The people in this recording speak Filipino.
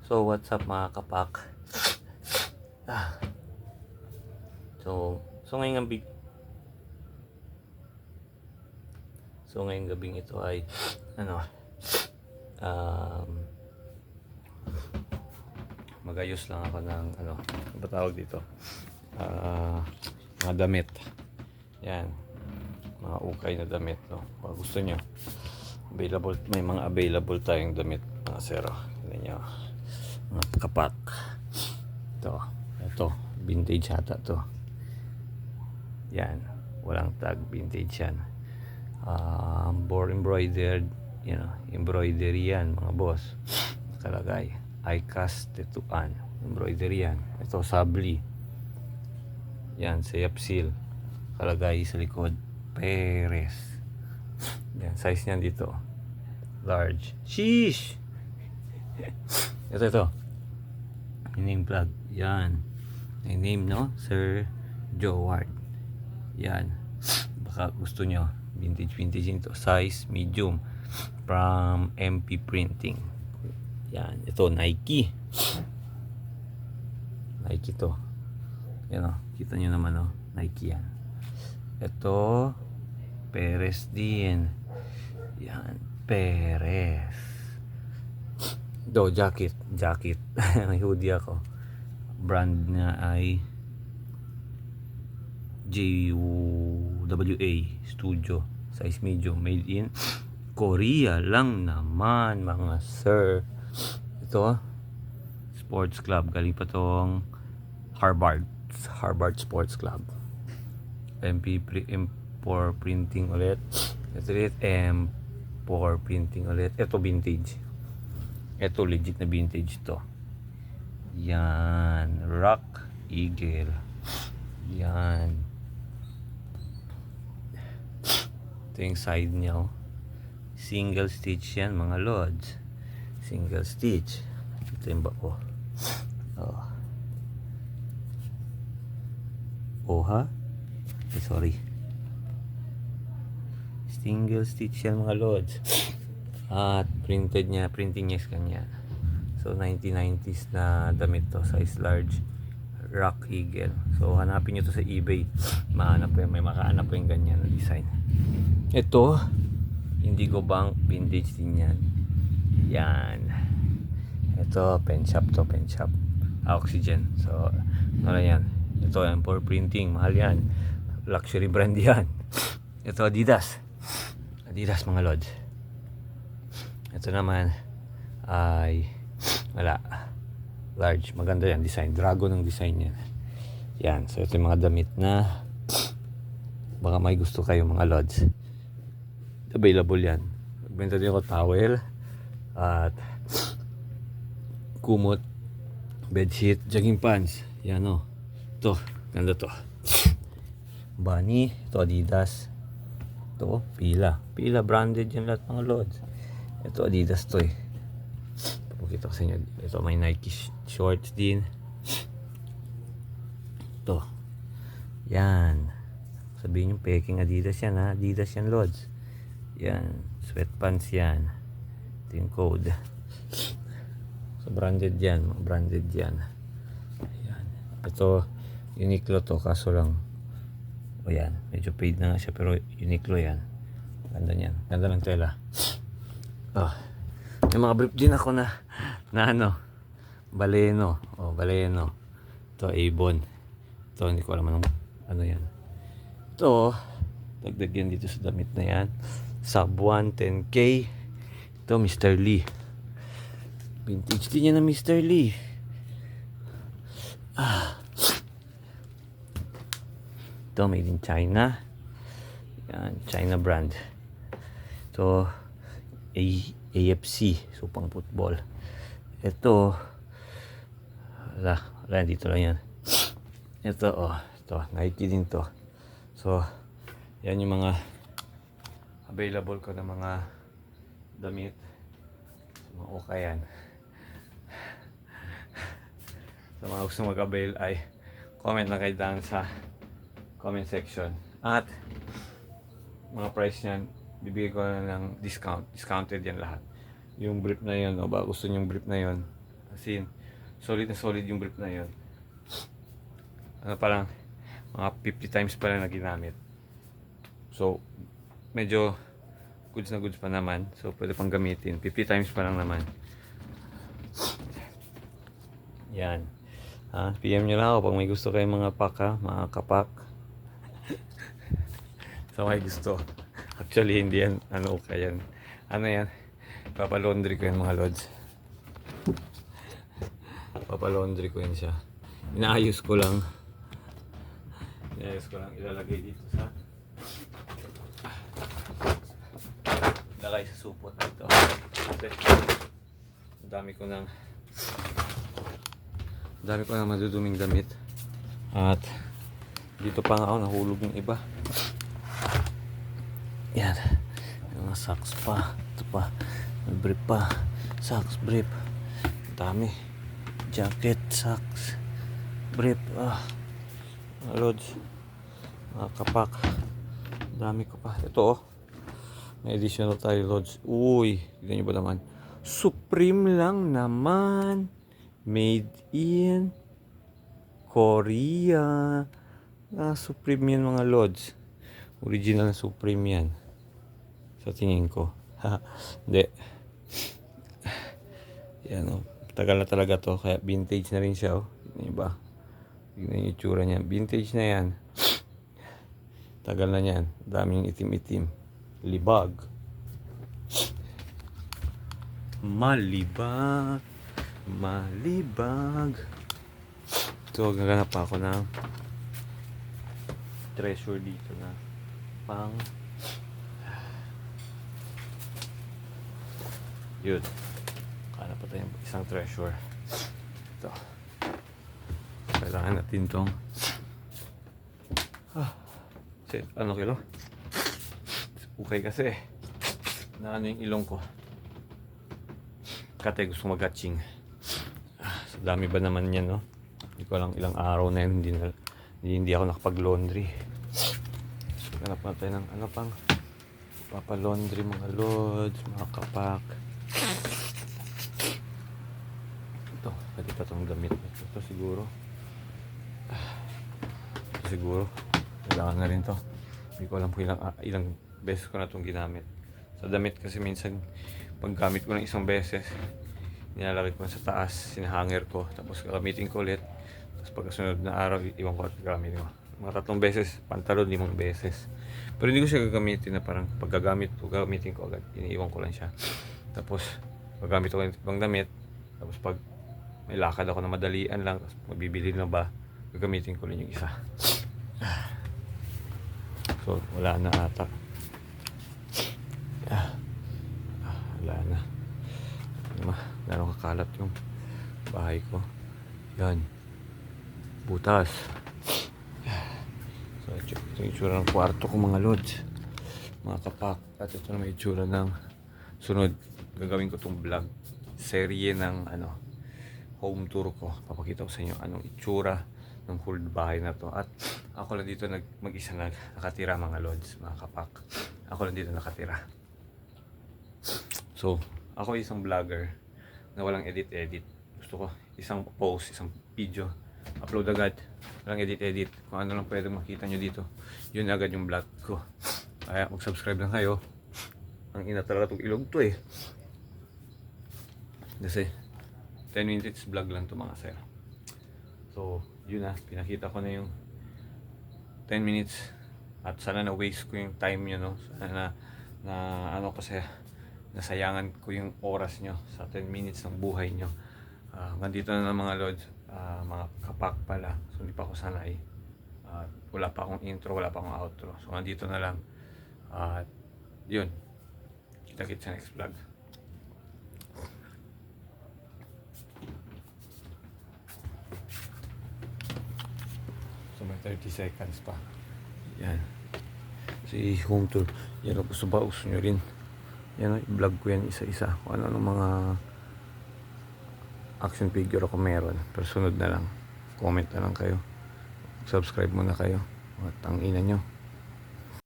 So what's up mga kapak? So ngayong gabing ito ay magayos lang ako ng ano ba tawag dito? Mga damit. Yan. Mga ukay na damit, no. Kung gusto nyo, may mga available tayong damit, mga zero. Tingnan nyo. Mga kapak. Ito, vintage hata to. Yan, walang tag, vintage yan. Bore embroidered, embroidery yan mga boss. Nakalagay iCast Tetuan, embroidery yan. Ito sabli yan, sayap seal, nakalagay sa likod Perez. Yan, size niyan dito large. Sheesh. ito name plug yan, may name, no, Sir Joward. Yan, baka gusto nyo vintage ito, size medium from MP Printing. Yan, ito Nike to. Yan o, kita nyo naman o, Nike yan. Ito Perez din. Yan, Perez. Ito jacket may hoodie ako, brand na ay JWA Studio, size medium, made in Korea lang naman mga sir. Ito Sports Club, galing pa tong Harvard Sports Club. M4 printing ulit. Ito ulit M4 printing ulit. Ito vintage, ito legit na vintage to. Yan, Rock Eagle. Yan, ito yung side niya, oh. Single stitch yan mga lods, single stitch. Ito yung bako. Ha? Sorry, single stitch yan mga lods. At printing niya is kanya. So 1990s na damit to, size large, Rock Eagle. So hanapin nyo to sa eBay, mahanap ko yan, may makahanap ko yung ganyan na design. Ito Indigo Bank, vintage din yan. Yan, ito pen shop Oxygen. So ano yan, ito M4 printing, mahal yan, luxury brand yan. Ito Adidas mga lods. Ito naman ay wala, large, maganda yan design, dragon ang design yan. Yan, so ito yung mga damit na baka may gusto kayo mga lods, available yan. Magbenta din ako towel at kumot, bedsheet, jogging pants. Yan o, ito, ganda to. Bunny, ito Adidas. Ito Pila branded yan lahat mga lods. Ito Adidas to eh. Pakita ko sa inyo. Ito may Nike shorts din. Ito. Yan. Sabihin nyo peking Adidas yan ha. Adidas yan lods. Yan. Sweatpants yan. Ito yung code. So branded yan. Branded yan. Yan. Ito Uniqlo to. Kaso lang. O yan. Medyo paid na nga siya. Pero Uniqlo yan. Ganda yan. Ganda ng tela. May mga brief din ako na Baleno. Baleno. Ito Avon. Ito hindi ko alam ano yan. Ito dagdag yan dito sa damit na yan. Sub 1 10K. Ito Mr. Lee. Vintage din yan na Mr. Lee. Ito made in China. Yan, China brand. Ito AFC, so pang football. Ito wala dito lang yan. Ito Nike din to. So yan yung mga available ko na mga damit. Mga okay yan. Sa mga gusto mag-avail ay comment na kayo down sa comment section. At mga price niyan bibigay ko na ng discounted yan lahat. Yung brief na yun, o ba gusto nyong brief na yun, Kasi solid na solid yung brief na yun. Ano parang mga 50 times pa lang na ginamit. So, medyo goods na goods pa naman. So, pwede pang gamitin. 50 times pa lang naman. Yan. PM nyo lang ako pag may gusto kayong mga pack ha, mga kapak. So, may gusto. Actually, hindi yan. Ano ka yan? Ano yan? Papalaundry ko yan mga lods. Papalaundry ko yan siya. Inaayos ko lang. Ilalagay dito sa lagay sa supot dito. Kasi dami ko ng maduduming damit. At dito pa nga ako nahulog ng iba. Yan. Yung mga socks pa. Ito pa. May brief pa. Socks, brief. Dami. Jacket, socks, brief. Mga lods. Mga kapak. Dami ko pa. Ito oh. May additional tayo lods. Uy. Tignan nyo ba naman? Supreme lang naman. Made in Korea. Supreme yan mga lods. Original na Supreme yan. Sa tingin ko. Hindi. Yan o. Tagal na talaga to. Kaya vintage na rin siya o. Tignan nyo ba? Tignan yung itsura niya. Vintage na yan. Tagal na yan. Daming itim-itim. Libag. Malibag. Malibag. So, gaganap pa ako ng treasure dito na pang yun. Kala pa tayong isang treasure. Ito. Kailangan natin tong ano kilo? Okay kasi na ano yung ilong ko. Kate gusto mag-hatching. So dami ba naman yan no? Hindi ko lang ilang araw na yun. Hindi ako nakapag-laundry. So ganap na tayo ng ano pang papalaundry mga lods, mga kapak. Ito, pwede pa itong damit. Ito siguro. Kailangan na rin to. Hindi ko alam kung ilang beses ko na itong ginamit. Sa damit kasi minsan paggamit ko ng isang beses, nilalagay ko sa taas, sinahanger ko, tapos gagamitin ko ulit. Tapos pagkasunod na araw, iwan ko at gagamitin ko. Mga 3 beses, pantalon 5 beses. Pero hindi ko siya gagamitin na parang paggagamit ko, gagamitin ko agad. Iniiwan ko lang siya. Tapos gagamit ko ng ibang damit. Tapos pag may lakad ako na madalian lang, tapos magbibili na ba, gagamitin ko lang yung isa. So, wala na ata. Wala na. Gano'ng kakalat yung bahay ko. Yan. Butas. So, ito yung itsura ng kwarto ko mga lods. Mga kapak. At ito na may itsura ng sunod. Gagawin ko itong vlog. Serye ng home tour ko. Papakita ko sa inyo anong itsura ng whole bahay na to. At ako lang dito mag-isa nakatira mga lods, mga kapak. Ako lang dito nakatira. So, ako isang vlogger na walang edit-edit. Gusto ko isang post, isang video, upload agad. Walang edit-edit. Kung ano lang pwede makita nyo dito, yun agad yung vlog ko. Kaya mag-subscribe lang kayo. Ang ina talaga itong ilog to eh. Kasi 10 minutes vlog lang to mga sir. So, yun na. Pinakita ko na yung 10 minutes. At sana na-waste ko yung time nyo, no? Sana kasi nasayangan ko yung oras nyo sa 10 minutes ng buhay nyo. Nandito na mga lods, mga kapak pala. So, hindi pa ako sanay. Wala pa akong intro, wala pa akong outro. So, nandito na lang. Yun. Kita-kits sa next vlog. So, may 30 seconds pa. Yan. Si home tour. Yan, gusto nyo rin. Yan, i-vlog ko yan isa-isa. Kung ano mga action figure ako meron. Pero sunod na lang. Comment na lang kayo. Subscribe muna kayo. At ang ina nyo.